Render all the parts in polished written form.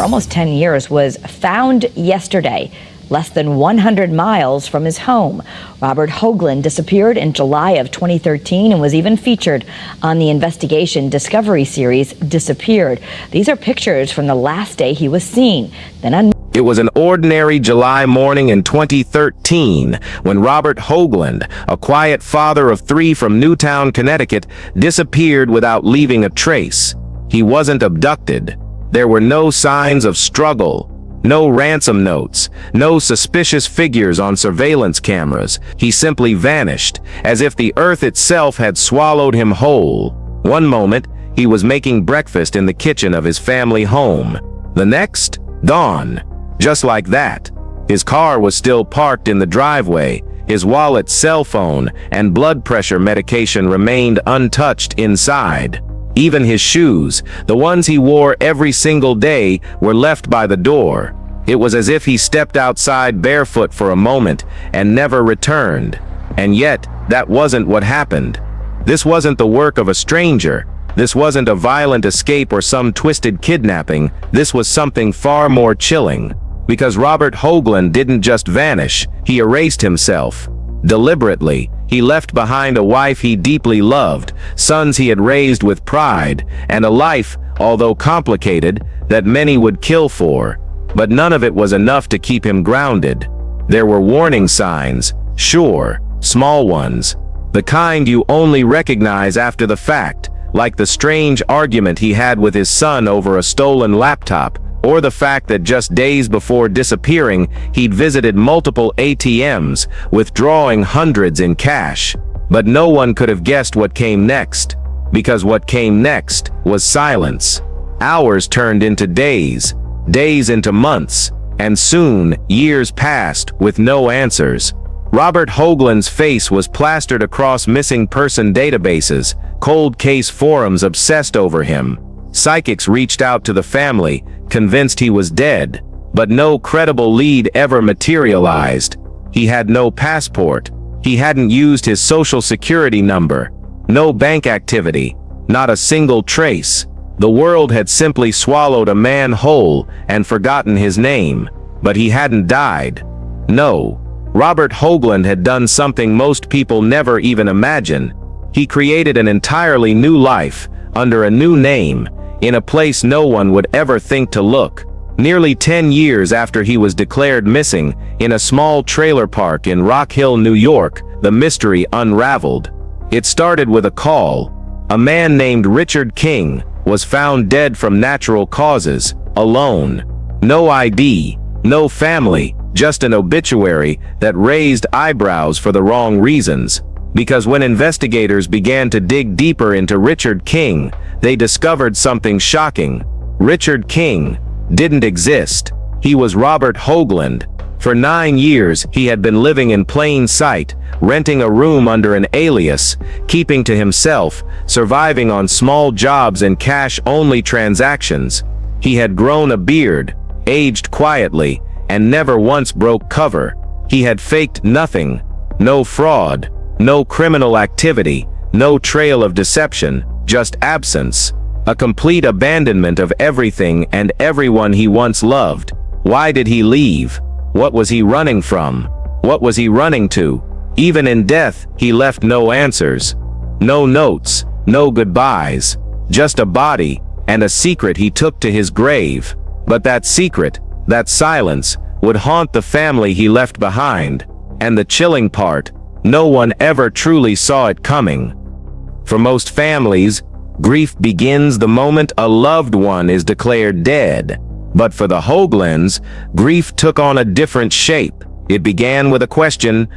almost 10 years, was found yesterday, less than 100 miles from his home. Robert Hoagland disappeared in July of 2013 and was even featured on the investigation Discovery series Disappeared. These are pictures from the last day he was seen. It was an ordinary July morning in 2013 when Robert Hoagland, a quiet father of 3 from Newtown, Connecticut, disappeared without leaving a trace. He wasn't abducted. There were no signs of struggle, no ransom notes, no suspicious figures on surveillance cameras. He simply vanished, as if the earth itself had swallowed him whole. One moment, he was making breakfast in the kitchen of his family home. The next, gone. Just like that. His car was still parked in the driveway. His wallet, cell phone, and blood pressure medication remained untouched inside. Even his shoes, the ones he wore every single day, were left by the door. It was as if he stepped outside barefoot for a moment and never returned. And yet, that wasn't what happened. This wasn't the work of a stranger. This wasn't a violent escape or some twisted kidnapping. This was something far more chilling. Because Robert Hoagland didn't just vanish, he erased himself. Deliberately, he left behind a wife he deeply loved, sons he had raised with pride, and a life, although complicated, that many would kill for. But none of it was enough to keep him grounded. There were warning signs, sure, small ones. The kind you only recognize after the fact, like the strange argument he had with his son over a stolen laptop, or the fact that just days before disappearing, he'd visited multiple ATMs, withdrawing hundreds in cash. But no one could have guessed what came next, because what came next was silence. Hours turned into days, days into months, and soon, years passed with no answers. Robert Hoagland's face was plastered across missing person databases. Cold case forums obsessed over him. Psychics reached out to the family, convinced he was dead, but no credible lead ever materialized. He had no passport. He hadn't used his social security number. No bank activity. Not a single trace. The world had simply swallowed a man whole and forgotten his name. But he hadn't died. No. Robert Hoagland had done something most people never even imagine. He created an entirely new life, under a new name, in a place no one would ever think to look. Nearly 10 years after he was declared missing, in a small trailer park in Rock Hill, New York, the mystery unraveled. It started with a call. A man named Richard King was found dead from natural causes, alone. No ID, no family, just an obituary that raised eyebrows for the wrong reasons. Because when investigators began to dig deeper into Richard King, they discovered something shocking. Richard King didn't exist. He was Robert Hoagland. For 9 years, he had been living in plain sight, renting a room under an alias, keeping to himself, surviving on small jobs and cash-only transactions. He had grown a beard, aged quietly, and never once broke cover. He had faked nothing. No fraud. No criminal activity, no trail of deception, just absence. A complete abandonment of everything and everyone he once loved. Why did he leave? What was he running from? What was he running to? Even in death, he left no answers. No notes, no goodbyes. Just a body, and a secret he took to his grave. But that secret, that silence, would haunt the family he left behind. And the chilling part, no one ever truly saw it coming. For most families, grief begins the moment a loved one is declared dead. But for the Hoaglands, grief took on a different shape. It began with a question,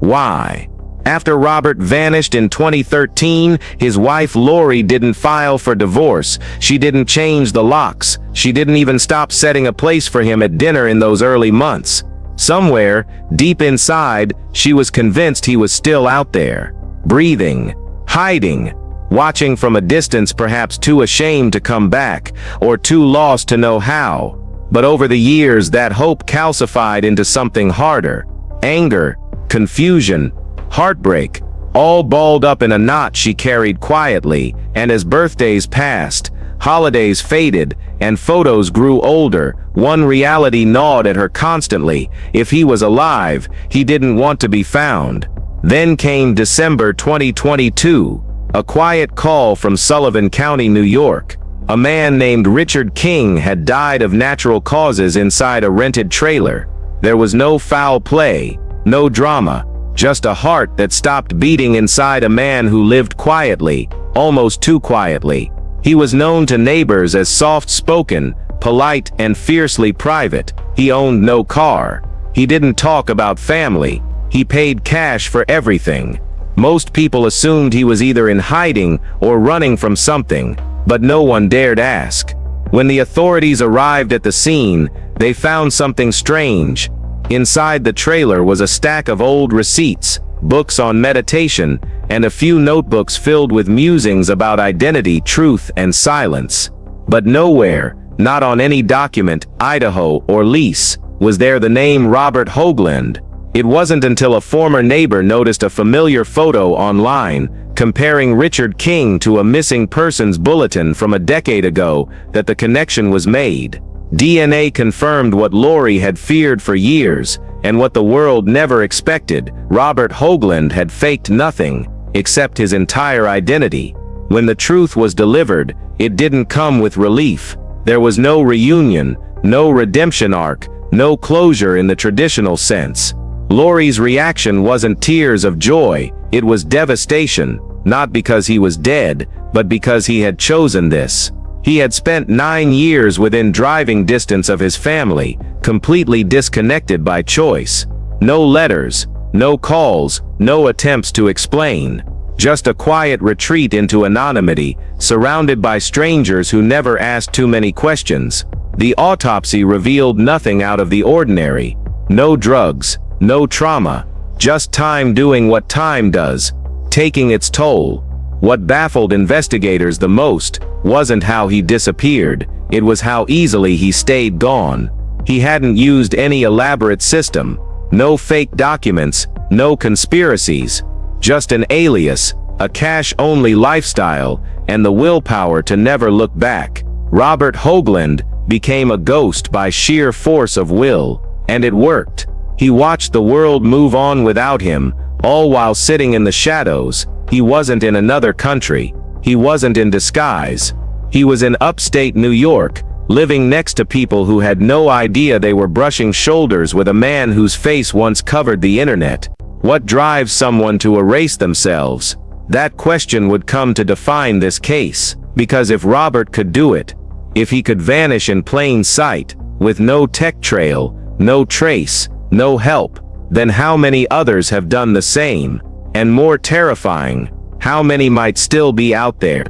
why? After Robert vanished in 2013, his wife Lori didn't file for divorce. She didn't change the locks. She didn't even stop setting a place for him at dinner in those early months. Somewhere, deep inside, she was convinced he was still out there, breathing, hiding, watching from a distance, perhaps too ashamed to come back, or too lost to know how. But over the years, that hope calcified into something harder. Anger, confusion, heartbreak, all balled up in a knot she carried quietly, and as birthdays passed, Holidays faded, and photos grew older. One reality gnawed at her constantly. If he was alive, he didn't want to be found. Then came December 2022, a quiet call from Sullivan County, New York. A man named Richard King had died of natural causes inside a rented trailer. There was no foul play, no drama, just a heart that stopped beating inside a man who lived quietly, almost too quietly. He was known to neighbors as soft-spoken, polite, and fiercely private. He owned no car. He didn't talk about family. He paid cash for everything. Most people assumed he was either in hiding or running from something, but no one dared ask. When the authorities arrived at the scene, they found something strange. Inside the trailer was a stack of old receipts, books on meditation, and a few notebooks filled with musings about identity, truth, and silence. But nowhere, not on any document, Idaho, or lease, was there the name Robert Hoagland. It wasn't until a former neighbor noticed a familiar photo online, comparing Richard King to a missing persons bulletin from a decade ago, that the connection was made. DNA confirmed what Lori had feared for years, and what the world never expected. Robert Hoagland had faked nothing, except his entire identity. When the truth was delivered, it didn't come with relief. There was no reunion, no redemption arc, no closure in the traditional sense. Lori's reaction wasn't tears of joy, it was devastation, not because he was dead, but because he had chosen this. He had spent 9 years within driving distance of his family, completely disconnected by choice. No letters, no calls, no attempts to explain. Just a quiet retreat into anonymity, surrounded by strangers who never asked too many questions. The autopsy revealed nothing out of the ordinary. No drugs, no trauma, just time doing what time does, taking its toll. What baffled investigators the most wasn't how he disappeared, it was how easily he stayed gone. He hadn't used any elaborate system, no fake documents, no conspiracies, just an alias, a cash-only lifestyle, and the willpower to never look back. Robert Hoagland became a ghost by sheer force of will, and it worked. He watched the world move on without him, all while sitting in the shadows. He wasn't in another country. He wasn't in disguise. He was in upstate New York, living next to people who had no idea they were brushing shoulders with a man whose face once covered the internet. What drives someone to erase themselves? That question would come to define this case, because if Robert could do it, if he could vanish in plain sight, with no tech trail, no trace, no help, then how many others have done the same? And more terrifying, how many might still be out there?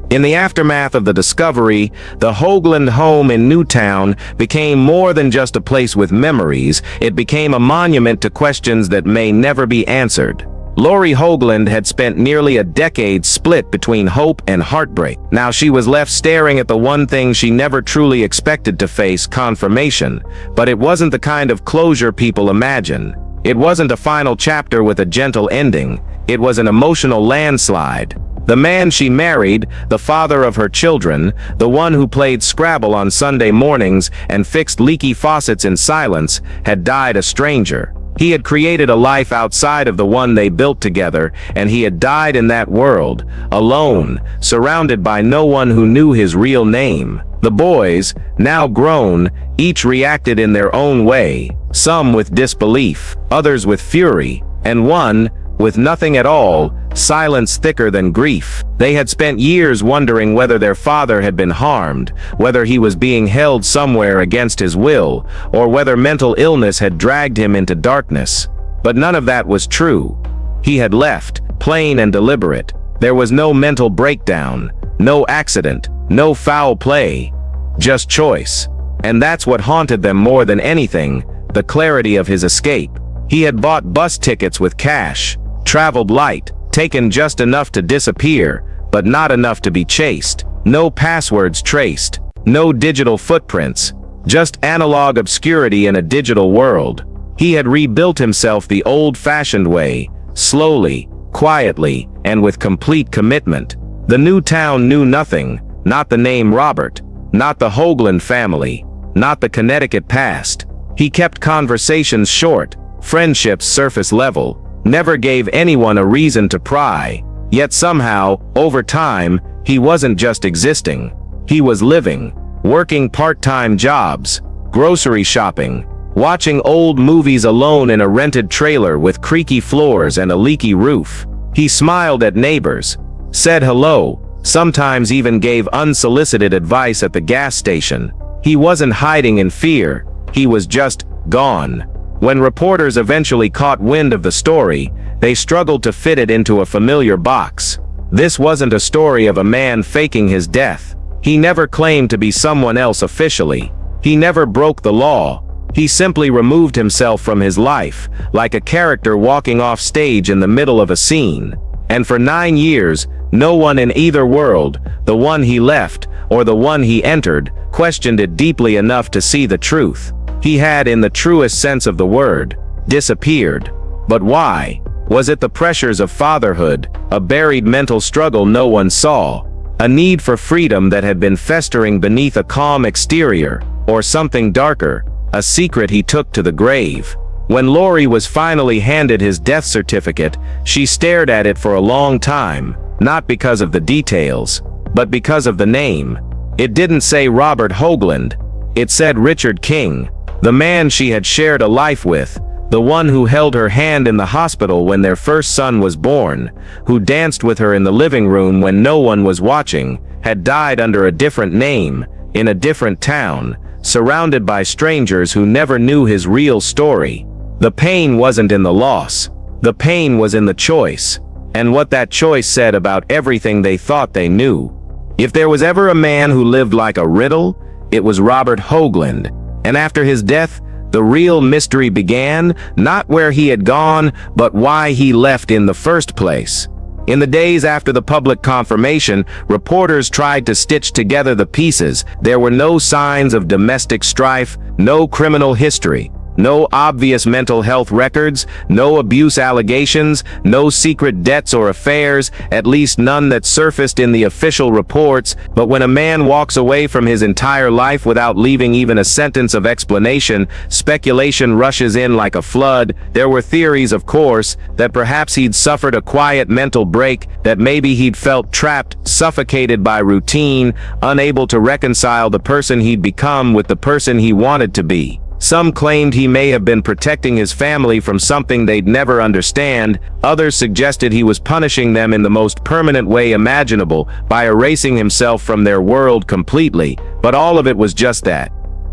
In the aftermath of the discovery, the Hoagland home in Newtown became more than just a place with memories. It became a monument to questions that may never be answered. Lori Hoagland had spent nearly a decade split between hope and heartbreak. Now she was left staring at the one thing she never truly expected to face: confirmation. But it wasn't the kind of closure people imagine. It wasn't a final chapter with a gentle ending. It was an emotional landslide. The man she married, the father of her children, the one who played Scrabble on Sunday mornings and fixed leaky faucets in silence, had died a stranger. He had created a life outside of the one they built together, and he had died in that world, alone, surrounded by no one who knew his real name. The boys, now grown, each reacted in their own way, some with disbelief, others with fury, and one, with nothing at all, silence thicker than grief. They had spent years wondering whether their father had been harmed, whether he was being held somewhere against his will, or whether mental illness had dragged him into darkness. But none of that was true. He had left, plain and deliberate. There was no mental breakdown, no accident, no foul play, just choice. And that's what haunted them more than anything, the clarity of his escape. He had bought bus tickets with cash, traveled light, taken just enough to disappear, but not enough to be chased. No passwords traced, no digital footprints, just analog obscurity in a digital world. He had rebuilt himself the old-fashioned way, slowly, quietly, and with complete commitment. The new town knew nothing, Not the name Robert. Not the Hoagland family. Not the Connecticut past. He kept conversations short, friendships surface level, never gave anyone a reason to pry. Yet somehow, over time, he wasn't just existing. He was living, working part-time jobs, grocery shopping, watching old movies alone in a rented trailer with creaky floors and a leaky roof. He smiled at neighbors, said hello, sometimes even gave unsolicited advice at the gas station. He wasn't hiding in fear, he was just gone. When reporters eventually caught wind of the story, they struggled to fit it into a familiar box. This wasn't a story of a man faking his death. He never claimed to be someone else officially. He never broke the law. He simply removed himself from his life, like a character walking off stage in the middle of a scene. And for 9 years, no one in either world, the one he left or the one he entered, questioned it deeply enough to see the truth. He had, in the truest sense of the word, disappeared. But why? Was it the pressures of fatherhood, a buried mental struggle no one saw, a need for freedom that had been festering beneath a calm exterior, or something darker, a secret he took to the grave? When Lori was finally handed his death certificate, she stared at it for a long time, not because of the details, but because of the name. It didn't say Robert Hoagland. It said Richard King, the man she had shared a life with, the one who held her hand in the hospital when their first son was born, who danced with her in the living room when no one was watching, had died under a different name, in a different town, surrounded by strangers who never knew his real story. The pain wasn't in the loss. The pain was in the choice, and what that choice said about everything they thought they knew. If there was ever a man who lived like a riddle, it was Robert Hoagland. And after his death, the real mystery began, not where he had gone, but why he left in the first place. In the days after the public confirmation, reporters tried to stitch together the pieces. There were no signs of domestic strife, no criminal history, no obvious mental health records, no abuse allegations, no secret debts or affairs, at least none that surfaced in the official reports. But when a man walks away from his entire life without leaving even a sentence of explanation, speculation rushes in like a flood. There were theories, of course, that perhaps he'd suffered a quiet mental break, that maybe he'd felt trapped, suffocated by routine, unable to reconcile the person he'd become with the person he wanted to be. Some claimed he may have been protecting his family from something they'd never understand. Others suggested he was punishing them in the most permanent way imaginable by erasing himself from their world completely. But all of it was just that.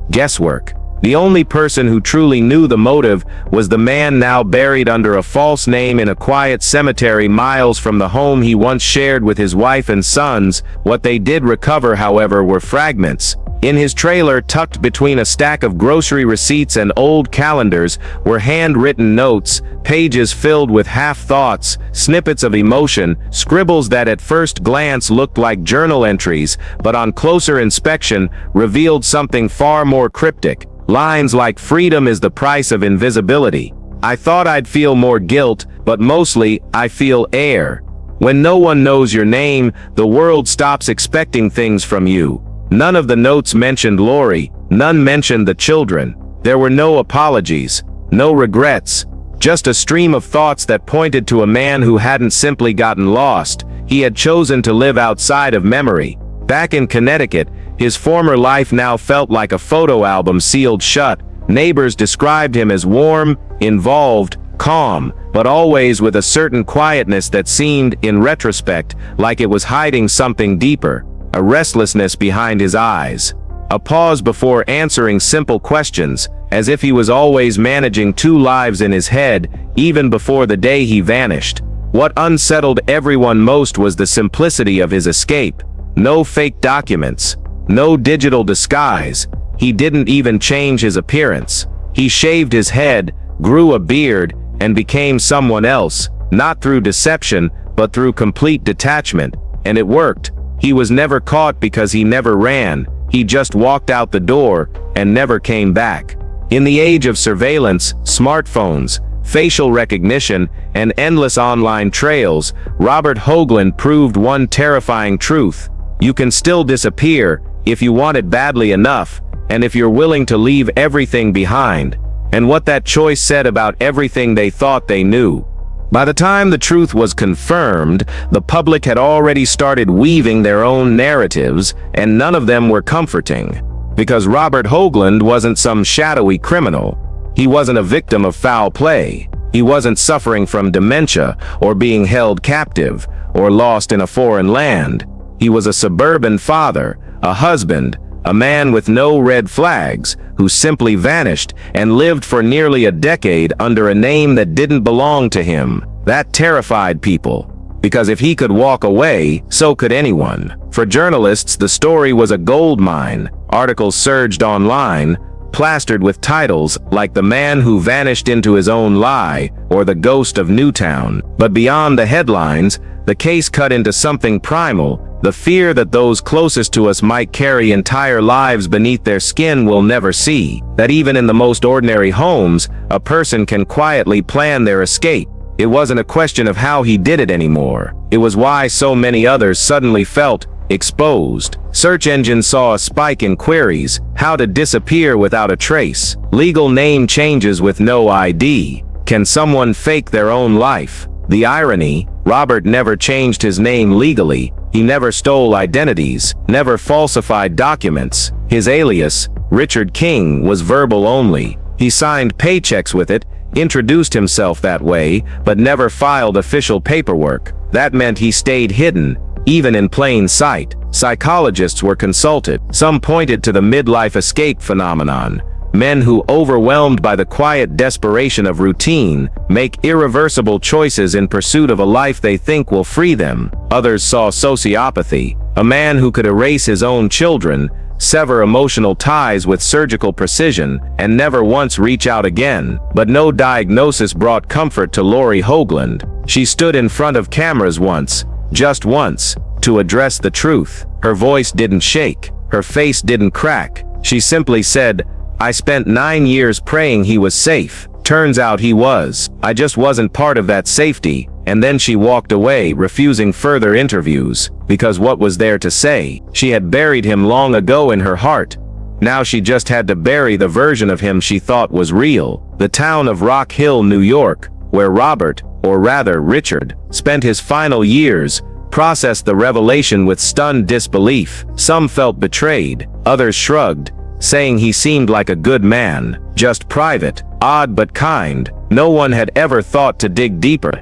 Guesswork. The only person who truly knew the motive was the man now buried under a false name in a quiet cemetery miles from the home he once shared with his wife and sons. What they did recover, however, were fragments. In his trailer, tucked between a stack of grocery receipts and old calendars, were handwritten notes, pages filled with half-thoughts, snippets of emotion, scribbles that at first glance looked like journal entries, but on closer inspection revealed something far more cryptic. Lines like, "Freedom is the price of invisibility. I thought I'd feel more guilt, but mostly, I feel air. When no one knows your name, the world stops expecting things from you." None of the notes mentioned Lori, none mentioned the children. There were no apologies, no regrets, just a stream of thoughts that pointed to a man who hadn't simply gotten lost. He had chosen to live outside of memory. Back in Connecticut, his former life now felt like a photo album sealed shut. Neighbors described him as warm, involved, calm, but always with a certain quietness that seemed, in retrospect, like it was hiding something deeper. A restlessness behind his eyes, a pause before answering simple questions, as if he was always managing two lives in his head, even before the day he vanished. What unsettled everyone most was the simplicity of his escape. No fake documents, no digital disguise. He didn't even change his appearance. He shaved his head, grew a beard, and became someone else, not through deception, but through complete detachment. And it worked. He was never caught because he never ran. He just walked out the door and never came back. In the age of surveillance, smartphones, facial recognition, and endless online trails, Robert Hoagland proved one terrifying truth. You can still disappear if you want it badly enough, and if you're willing to leave everything behind. And what that choice said about everything they thought they knew. By the time the truth was confirmed, the public had already started weaving their own narratives, and none of them were comforting. Because Robert Hoagland wasn't some shadowy criminal. He wasn't a victim of foul play. He wasn't suffering from dementia, or being held captive, or lost in a foreign land. He was a suburban father, a husband, a man with no red flags, who simply vanished and lived for nearly a decade under a name that didn't belong to him. That terrified people. Because if he could walk away, so could anyone. For journalists, the story was a gold mine. Articles surged online, plastered with titles like "The Man Who Vanished into His Own Lie" or "The Ghost of Newtown." But beyond the headlines, the case cut into something primal. The fear that those closest to us might carry entire lives beneath their skin will never see. That even in the most ordinary homes, a person can quietly plan their escape. It wasn't a question of how he did it anymore. It was why so many others suddenly felt exposed. Search engines saw a spike in queries: how to disappear without a trace, legal name changes with no ID, can someone fake their own life? The irony, Robert never changed his name legally. He never stole identities, never falsified documents. His alias, Richard King, was verbal only. He signed paychecks with it, introduced himself that way, but never filed official paperwork. That meant he stayed hidden, even in plain sight. Psychologists were consulted. Some pointed to the midlife escape phenomenon. Men who, overwhelmed by the quiet desperation of routine, make irreversible choices in pursuit of a life they think will free them. Others saw sociopathy, a man who could erase his own children, sever emotional ties with surgical precision, and never once reach out again. But no diagnosis brought comfort to Lori Hoagland. She stood in front of cameras once, just once, to address the truth. Her voice didn't shake, her face didn't crack. She simply said, "I spent 9 years praying he was safe. Turns out he was. I just wasn't part of that safety." And then she walked away, refusing further interviews. Because what was there to say? She had buried him long ago in her heart. Now she just had to bury the version of him she thought was real. The town of Rock Hill, New York, where Robert, or rather Richard, spent his final years, processed the revelation with stunned disbelief. Some felt betrayed, others shrugged, saying he seemed like a good man, just private, odd but kind. No one had ever thought to dig deeper.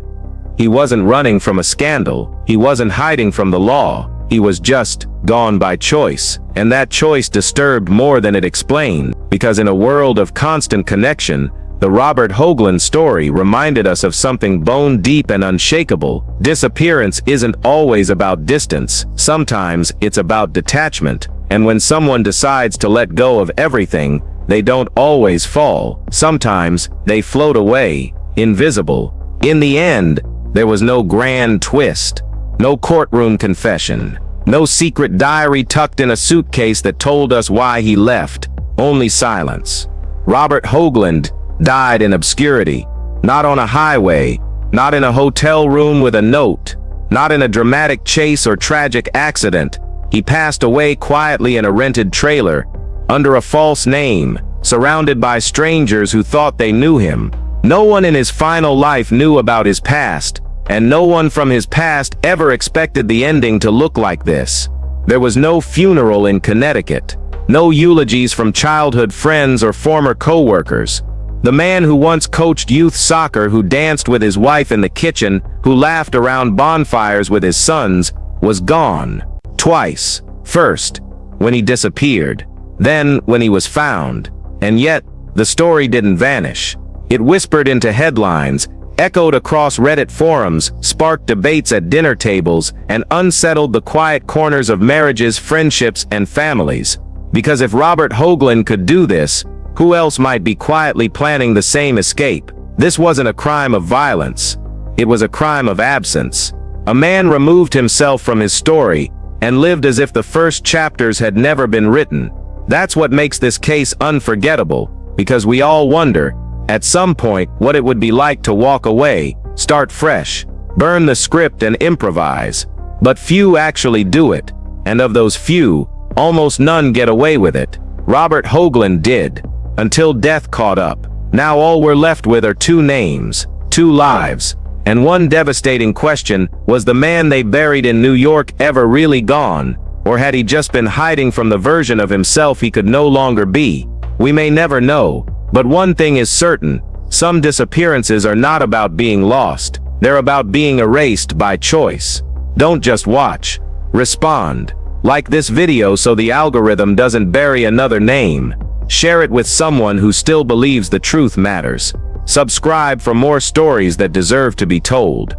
He wasn't running from a scandal, he wasn't hiding from the law, he was just gone by choice. And that choice disturbed more than it explained, because in a world of constant connection, the Robert Hoagland story reminded us of something bone deep and unshakable. Disappearance isn't always about distance, sometimes it's about detachment. And when someone decides to let go of everything, they don't always fall. Sometimes they float away, invisible. In the end, there was no grand twist, no courtroom confession, no secret diary tucked in a suitcase that told us why he left, only silence. Robert Hoagland died in obscurity, not on a highway, not in a hotel room with a note, not in a dramatic chase or tragic accident. He passed away quietly in a rented trailer, under a false name, surrounded by strangers who thought they knew him. No one in his final life knew about his past, and no one from his past ever expected the ending to look like this. There was no funeral in Connecticut, no eulogies from childhood friends or former co-workers. The man who once coached youth soccer, who danced with his wife in the kitchen, who laughed around bonfires with his sons, was gone. Twice. First, when he disappeared. Then, when he was found. And yet, the story didn't vanish. It whispered into headlines, echoed across Reddit forums, sparked debates at dinner tables, and unsettled the quiet corners of marriages, friendships, and families. Because if Robert Hoagland could do this, who else might be quietly planning the same escape? This wasn't a crime of violence. It was a crime of absence. A man removed himself from his story and lived as if the first chapters had never been written. That's what makes this case unforgettable, because we all wonder, at some point, what it would be like to walk away, start fresh, burn the script and improvise. But few actually do it. And of those few, almost none get away with it. Robert Hoagland did, until death caught up. Now all we're left with are two names, two lives, and one devastating question: was the man they buried in New York ever really gone? Or had he just been hiding from the version of himself he could no longer be? We may never know, but one thing is certain: some disappearances are not about being lost, they're about being erased by choice. Don't just watch. Respond. Like this video so the algorithm doesn't bury another name. Share it with someone who still believes the truth matters. Subscribe for more stories that deserve to be told.